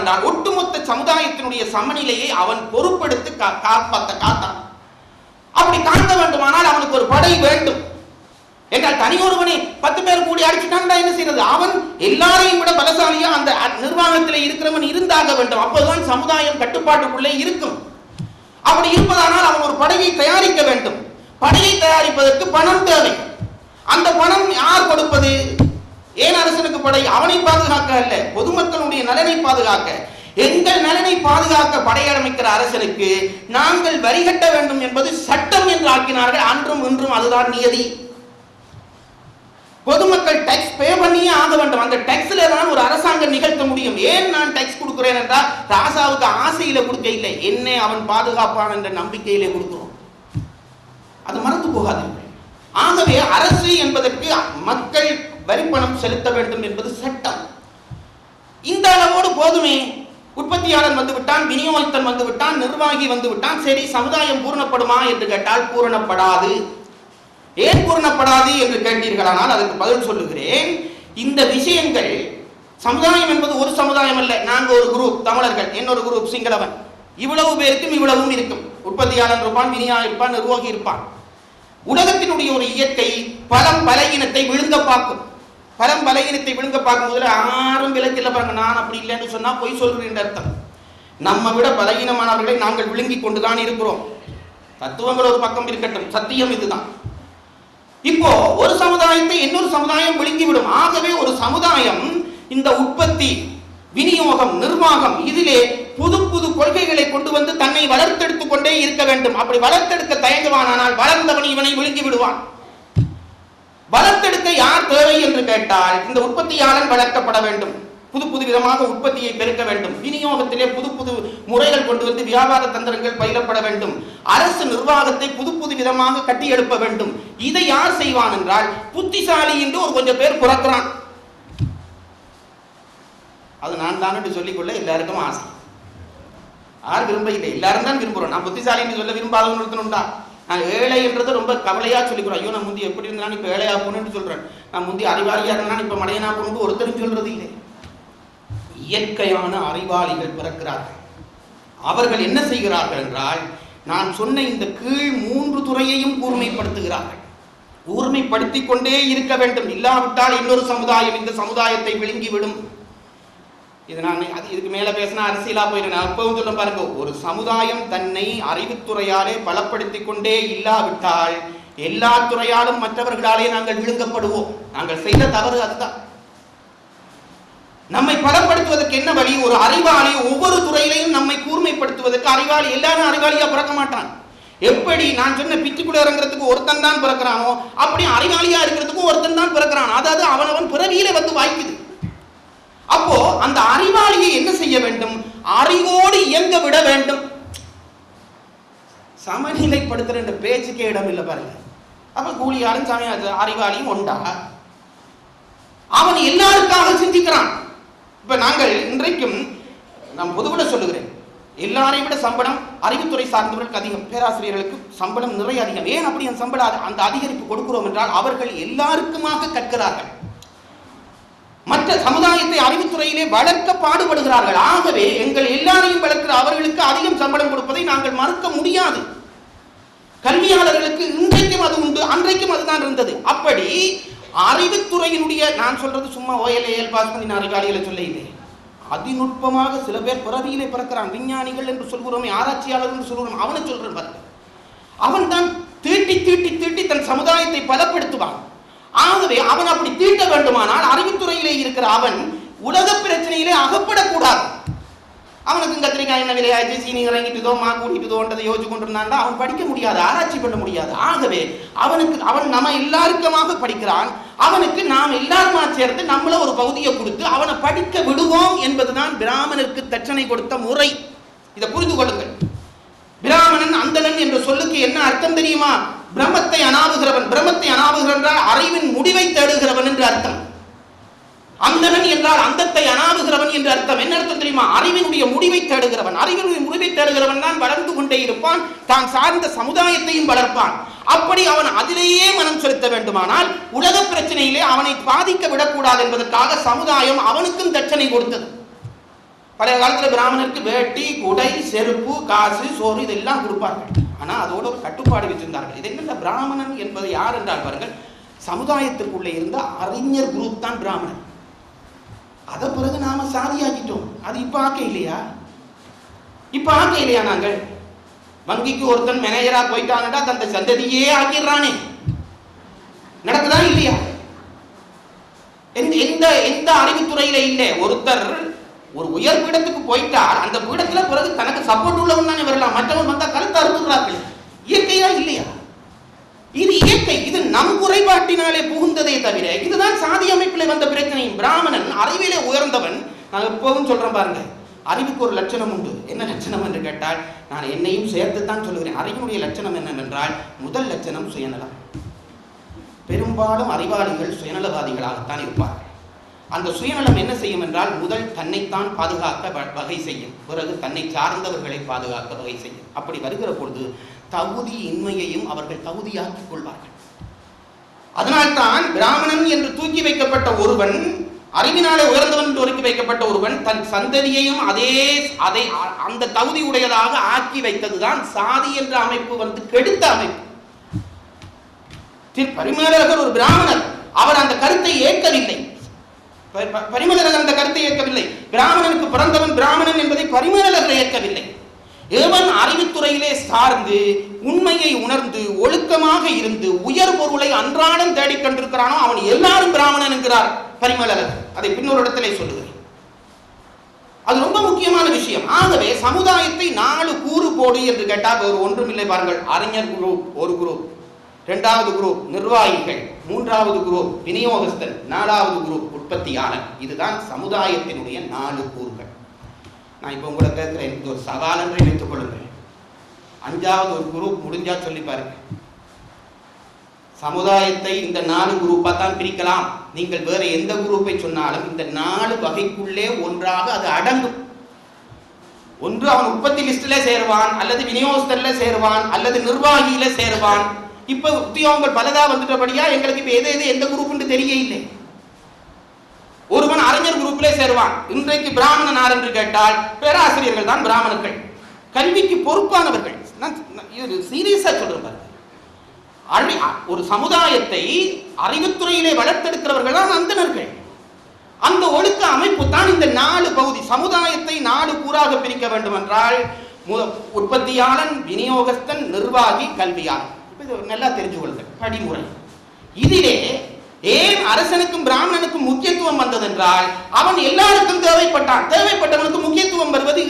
என்றால் ஒட்டுமொத்த சமுதாயத்தினுடைய சமநிலையை அவன் பொறுப்படுத்தி காத்தான். அப்படி காக்க வேண்டுமானால் அவனுக்கு ஒரு படை வேண்டும் என்றால் தனி ஒருவனை 10 பேர் கூடி அடிச்சுட்டான் என்ன செய்யறது? அவன் எல்லாரையும் விட பலசாலியா அந்த நிர்வாகத்தில் இருக்கிறவன் இருந்தாக வேண்டும். அப்போதுதான் சமுதாயம் கட்டுப்பாட்டுக்குள்ளே இருக்கும். அப்படி இருப்பதானால் அவன் ஒரு படையை தயாரிக்க வேண்டும். படையை தயாரிப்பதற்கு பணம் தேவை. அந்த பணம் யார் கொடுப்பது? ஏன் அரசனுக்கு படை? அவனை பாதுகாக்க அல்ல, பொதுமக்களுடைய நலனை பாதுகாக்க. எங்கள் நலனை பாதுகாக்க படையமைக்கிற அரசனுக்கு நாங்கள் வரி கட்ட வேண்டும் என்பது சட்டம் என்று ஆக்கினார்கள். அன்றும் இன்றும் அதுதான் நியதி. பொதுமக்கள் டாக்ஸ் பே பண்ணியே ஆக வேண்டும். அந்த டாக்ஸ்ல தான் ஒரு அரசாங்கம் நிகழ்த்த முடியும். ஏன் நான் டாக்ஸ் கொடுக்கிறேன் என்றால் ராசாவுக்கு ஆசையில கொடுக்க இல்லை, என்னை அவன் பாதுகாப்பான் என்ற நம்பிக்கையிலே கொடுக்கிறோம். அது மறந்து போகாதீர்கள். ஆகவே அரசு என்பதற்கு மக்கள் வரிப்பணம் செலுத்த வேண்டும் என்பது சட்டம். இந்த அளவோடு போதுமே. உற்பத்தியாளர் வந்து விட்டான், விநியோகத்தன் வந்து விட்டான், நிர்வாகி வந்து விட்டான். சரி, சமுதாயம் பூரணப்படுமா என்று கேட்டால் பூரணப்படாது. ஏன் பூரணப்படாது என்று கேட்டீர்களானால் அதற்கு பதில் சொல்லுகிறேன். இந்த விஷயங்கள், சமுதாயம் என்பது ஒரு சமுதாயம் அல்ல. நாங்கள் ஒரு குரூப் தமிழர்கள், இன்னொரு குரூப் சிங்களவன். இவ்வளவு பேருக்கும் இவ்வளவும் இருக்கும். உற்பத்தியாளர் இருப்பான், விநியோகம் இருப்பான், நிர்வாகி இருப்பான். உலகத்தினுடைய ஒரு இயற்கை பலம் பலகீனத்தை விழுங்க பார்க்கும். பலம் பலகீனத்தை விழுங்க பார்க்கும் போதுல யாரும் விலக்கில்லை பாருங்க. நான் அப்படி இல்லைன்னு சொன்னா பொய் சொல்றேன் அர்த்தம். நம்ம விட பலகீனமானவர்களை நாங்கள் விழுங்கி கொண்டுதான் இருக்கிறோம். தத்துவங்கள் ஒரு பக்கம் இருக்கட்டும், சத்தியம் இதுதான். இப்போ ஒரு சமுதாயத்தை இன்னொரு சமுதாயம் விழுங்கிவிடும். ஆகவே ஒரு சமுதாயம் இந்த உற்பத்தி, விநியோகம், நிர்வாகம் இதிலே புது புது கொள்கைகளை கொண்டு வந்து தன்னை வளர்த்தெடுத்துக் கொண்டே இருக்க வேண்டும். அப்படி வளர்த்தெடுக்க தயங்குவானால் வளர்ந்தவன் இவனை விழுங்கி விடுவான். வளர்த்தெடுக்க யார் தேவை என்று கேட்டால் இந்த உற்பத்தியாளன் வளர்க்கப்பட வேண்டும். புது புது விதமாக உற்பத்தியை பெருக்க வேண்டும். விநியோகத்திலே புது புது முறைகள் கொண்டு வந்து வியாபார தந்திரங்கள் பயிலப்பட வேண்டும். அரசு நிர்வாகத்தை புது புது விதமாக கட்டி எழுப்ப வேண்டும். இதை யார் செய்வான் என்றால் புத்திசாலி என்று ஒரு கொஞ்சம் பேர் பிறக்கிறான். அது நான் தான் சொல்லிக்கொள்ள எல்லாருக்கும் ஆசை. யார் விரும்ப இல்லை, எல்லாரும் தான் விரும்புகிறோம். நான் புத்திசாலி என்று சொல்ல விரும்பாதவங்க உண்டா? நான் ஏழை என்றது ரொம்ப கவலையா சொல்லிக்கிறோம். ஐயோ, நான் முந்தி எப்படி இருந்தாலும் இப்ப ஏழையா போகணும்னு சொல்றேன். நான் முந்தி அறிவாளியா இருந்தாலும் இப்ப மடையனா போகணும் ஒருத்தரும் சொல்றது இல்லை. இயற்கையான அறிவாளிகள் பிறக்கிறார்கள். அவர்கள் என்ன செய்கிறார்கள் என்றால் நான் சொன்ன இந்த கீழ் 3 துறையையும் கூர்மைப்படுத்துகிறார்கள். கூர்மைப்படுத்திக் கொண்டே இருக்க வேண்டும். இல்லாவிட்டால் இன்னொரு சமுதாயம் இந்த சமுதாயத்தை விழுங்கிவிடும். இது நான் இதுக்கு மேல பேசினா அரசியலா போயிடும். அப்பவும் சொல்ல பாருங்க, ஒரு சமுதாயம் தன்னை அறிவுத்துறையாலே பலப்படுத்திக் கொண்டே இல்லாவிட்டால் எல்லா துறையாலும் மற்றவர்களாலே நாங்கள் விழுங்கப்படுவோம். நாங்கள் செய்த தவறு அதுதான். நம்மை பலப்படுத்துவதற்கு என்ன வழி? ஒரு அறிவாளி ஒவ்வொரு துறையிலையும் நம்மை கூர்மைப்படுத்துவதற்கு. அறிவாளி எல்லாரும் அறிவாளியா பிறக்க மாட்டான். எப்படி நான் சொன்ன பிச்சுக்குள்ள இறங்குறதுக்கு ஒருத்தன் தான் பிறக்கிறானோ அப்படி அறிவாளியா இருக்கிறதுக்கும் ஒருத்தன் தான் பிறக்கிறான். அதாவது அவனவன் பிறவியில வந்து வாய்க்குது. அப்போ அந்த அறிவாளியை என்ன செய்ய வேண்டும்? அறிவோடு இயங்க விட வேண்டும். சமநிலைப்படுத்துற பேச்சுக்கே இடம் இல்லை பாருங்க. அப்ப கூலியாலும் அறிவாளியும் உண்டா? அவன் எல்லாருக்காக சிந்திக்கிறான். இப்ப நாங்கள் இன்றைக்கும் நான் பொதுவிட சொல்லுகிறேன், எல்லாரையும் விட சம்பளம் அறிவுத்துறை சார்ந்தவர்களுக்கு அதிகம். பேராசிரியர்களுக்கு சம்பளம் நிறைய அதிகம். ஏன் அப்படி அந்த சம்பளம் அந்த அதிகரிப்பு கொடுக்கிறோம் என்றால் அவர்கள் எல்லாருக்குமாக கற்கிறார்கள். மற்ற சமுதாயத்தை அறிவுத்துறையிலே வளர்க்க பாடுபடுகிறார்கள். ஆகவே எங்கள் எல்லாரையும் வளர்க்கிற அவர்களுக்கு அதிகம் சம்பளம் கொடுப்பதை நாங்கள் மறுக்க முடியாது. கல்வியாளர்களுக்கு இன்றைக்கும் அது உண்டு, அன்றைக்கும் அதுதான் இருந்தது. அப்படி அறிவுத்துறையினுடைய, நான் சொல்றது சும்மா ஓஎல்ஏஎல் பாஸ் பண்ணி நான் அறிவாளிகளை சொல்ல இல்லை, அதிநுட்பமாக சில பேர் பிறவியிலே பிறக்கிறான். விஞ்ஞானிகள் என்று சொல்கிறோமே, ஆராய்ச்சியாளர் என்று சொல்கிறோம், அவனை சொல்றேன் பாருங்க. அவன் தான் தீட்டி தீட்டி தீட்டி தன் சமுதாயத்தை பலப்படுத்துவான். ஆகவே அவன் அப்படி தீட்ட வேண்டுமானால் அறிவுத்துறையிலே இருக்கிற அவன் உலக பிரச்சனையிலே அகப்படக்கூடாது. அவனுக்கு கத்திரிக்காய் என்ன விலையாச்சு, சீனி இறங்கிட்டுதோ, மா கூட்டிட்டுதோன்றதை யோசிச்சு கொண்டிருந்தான். அவன் படிக்க முடியாது, ஆராய்ச்சி பண்ண முடியாது. ஆகவே அவன் நம்ம எல்லாருக்குமாக படிக்கிறான். அவனுக்கு நாம் எல்லாருமா சேர்த்து நம்மள ஒரு பகுதியை கொடுத்து அவனை படிக்க விடுவோம் என்பதுதான் பிராமணருக்கு தட்சணை கொடுத்த முறை. இதை புரிந்து கொள்ளுங்கள். பிராமணன் அந்தணன் என்ற சொல்லுக்கு என்ன அர்த்தம் தெரியுமா? பிரம்மத்தை அனாவுகிறவன். பிரம்மத்தை அனாவுகிறவன் என்றால் அறிவின் முடிவை தேடுகிறவன் என்று அர்த்தம். அந்தணன் என்றால் அந்தத்தை அனாவுகிறவன் என்று அர்த்தம். என்ன அர்த்தம் தெரியுமா? அறிவினுடைய முடிவை தேடுகிறவன். அறிவினுடைய முடிவை தேடுகிறவன் தான் வளர்ந்து கொண்டே இருப்பான், தான் சார்ந்த சமுதாயத்தையும் வளர்ப்பான். அப்படி அவன் அதிலேயே மனம் செலுத்த வேண்டுமானால் உலக பிரச்சனையிலே அவனை பாதிக்க விடக்கூடாது என்பதற்காக சமுதாயம் அவனுக்கும் தட்சணை கொடுத்தது. பழைய காலத்தில் பிராமணருக்கு வேட்டி, குடை, செருப்பு, காசு, சோறு இதெல்லாம் கொடுப்பார்கள். ஆனால் அதோட ஒரு கட்டுப்பாடு வச்சிருந்தார்கள். இது என்ன பிராமணன் என்பது யார் என்றால் பாருங்கள், சமுதாயத்திற்குள்ளே இருந்த அறிஞர் குரூப் தான் பிராமணன். அதை பிறகு நாம சாதியாக்கிட்டோம். அது இப்ப ஆக்க இல்லையா? இப்ப ஆக்க இல்லையா? நாங்கள் வங்கிக்கு ஒருத்தன் மேனேஜரா போயிட்டான்டா தந்த சந்ததியே ஆக்கிடுறானே, நடக்குதா இல்லையா? எந்த அறிவுத்துறையில இல்லை. ஒருத்தர் ஒரு உயர் பீடத்துக்கு போயிட்டால் அந்த பீடத்துல பிறகு தனக்கு சப்போர்ட் உள்ளவன் தானே வரலாம். மற்றவன் வந்தா கருத்து அறுத்துறார்கள். இயற்கையா இல்லையா? இது இயற்கை. இது நம் குறைபாட்டினாலே புகுந்ததே தவிர இதுதான் சாதி அமைப்பில் வந்த பிரச்சனை. பிராமணன் அறிவிலே உயர்ந்தவன். நான் எப்பவும் சொல்றேன் பாருங்க, அறிவுக்கு ஒரு லட்சணம் உண்டு. என்ன லட்சணம் என்று கேட்டால், நான் என்னையும் சேர்த்துத்தான் சொல்லுகிறேன். அறிவுடைய லட்சணம் என்னவென்றால், முதல் லட்சணம் சுயநலம். பெரும்பாலும் அறிவாளிகள் சுயநலவாதிகளாகத்தான் இருப்பார்கள். அந்த சுயநலம் என்ன செய்யும் என்றால், முதல் தன்னைத்தான் பாதுகாக்க வகை செய்யும், பிறகு தன்னை சார்ந்தவர்களை பாதுகாக்க வகை செய்யும். அப்படி வருகிற பொழுது தகுதி இன்மையையும் அவர்கள் தகுதியாக்கிக் கொள்வார்கள். அதனால்தான் பிராமணன் என்று தூக்கி வைக்கப்பட்ட ஒருவன், அறிவினாலே உயர்ந்தவன் என்று ஒதுக்கி வைக்கப்பட்ட ஒருவன் தன் சந்ததியையும் அதை அந்த தகுதி உடையதாக ஆக்கி வைத்ததுதான் சாதி என்ற அமைப்பு கெடுத்த அமைப்பு. பரிமேலழகர் ஒரு பிராமணர். அவர் அந்த கருத்தை ஏற்கவில்லை. பரிமேலழகர் அந்த கருத்தை ஏற்கவில்லை. பிராமணனுக்கு பிறந்தவன் பிராமணன் என்பதை பரிமேலழகர் ஏற்கவில்லை. எவன் அறிவுத்துறையிலே சார்ந்து உண்மையை உணர்ந்து ஒழுக்கமாக இருந்து உயர் பொருளை அன்றாடம் தேடிக்கொண்டிருக்கிறானோ அவன் எல்லாரும் பிராமணன் என்கிறார் பரிமேலழகர். அதை பின்னொரு இடத்திலே சொல்லுகிறேன். அது ரொம்ப முக்கியமான விஷயம். ஆகவே சமுதாயத்தை 4 கூறு போடு என்று கேட்டால் ஒரு ஒன்றுமில்லை பாருங்கள். அறிஞர் குரூப் ஒரு குரூப், 2வது குரூப் நிர்வாகிகள், 3வது குரூப் விநியோகஸ்தன், 4வது குரூப் உற்பத்தியாளர். இதுதான் சமுதாயத்தினுடைய 4 கூறுகள். நான் இப்போ உங்களை கேட்கிறேன், இது ஒரு சவால் என்று வைத்துக் கொள்ளுங்கள். 5வது ஒரு குரூப் முடிஞ்சா சொல்லி பாருங்க. சமுதாயத்தை இந்த 4 குரூப்பா தான் பிரிக்கலாம். நீங்கள் வேற எந்த குரூப்பை சொன்னாலும் இந்த 4 வகைக்குள்ளே ஒன்றாக அது அடங்கும். ஒன்று அவன் உற்பத்தி லிஸ்ட்ல சேருவான், அல்லது விநியோகஸ்தன்ல சேருவான், அல்லது நிர்வாகியில சேருவான். இப்ப உத்தியோகங்கள் பலதா வந்துட்டபடியா எங்களுக்கு இப்ப எந்த குரூப் தெரிய இல்லை. ஒருவன் அறிஞர் குரூப்பிலே சேருவான். இன்றைக்கு பிராமணன் யார் என்று கேட்டால் பேராசிரியர்கள் தான் பிராமணர்கள், கல்விக்கு பொறுப்பானவர்கள். சீரியஸா சொல்றேன். ஒரு சமுதாயத்தை அறிவுத்துறையிலே வளர்த்தெடுக்கிறவர்கள் தான் அந்தணர்கள். அந்த ஒழுக்க அமைப்பு தான் இந்த 4 பகுதி. சமுதாயத்தை 4 கூறாக பிரிக்க வேண்டும் என்றால் உற்பத்தியாளன், விநியோகஸ்தன், நிர்வாகி, கல்வியாளன். நல்லா தெரிஞ்சு கொள்ளுங்கள் படிமுறை. இதிலே ஏன் அரசனுக்கும் பிராமணனுக்கும் முக்கியத்துவம் வந்ததென்றால் அவன் எல்லாருக்கும் தேவைப்பட்டவனுக்கு முக்கியத்துவம் வருவது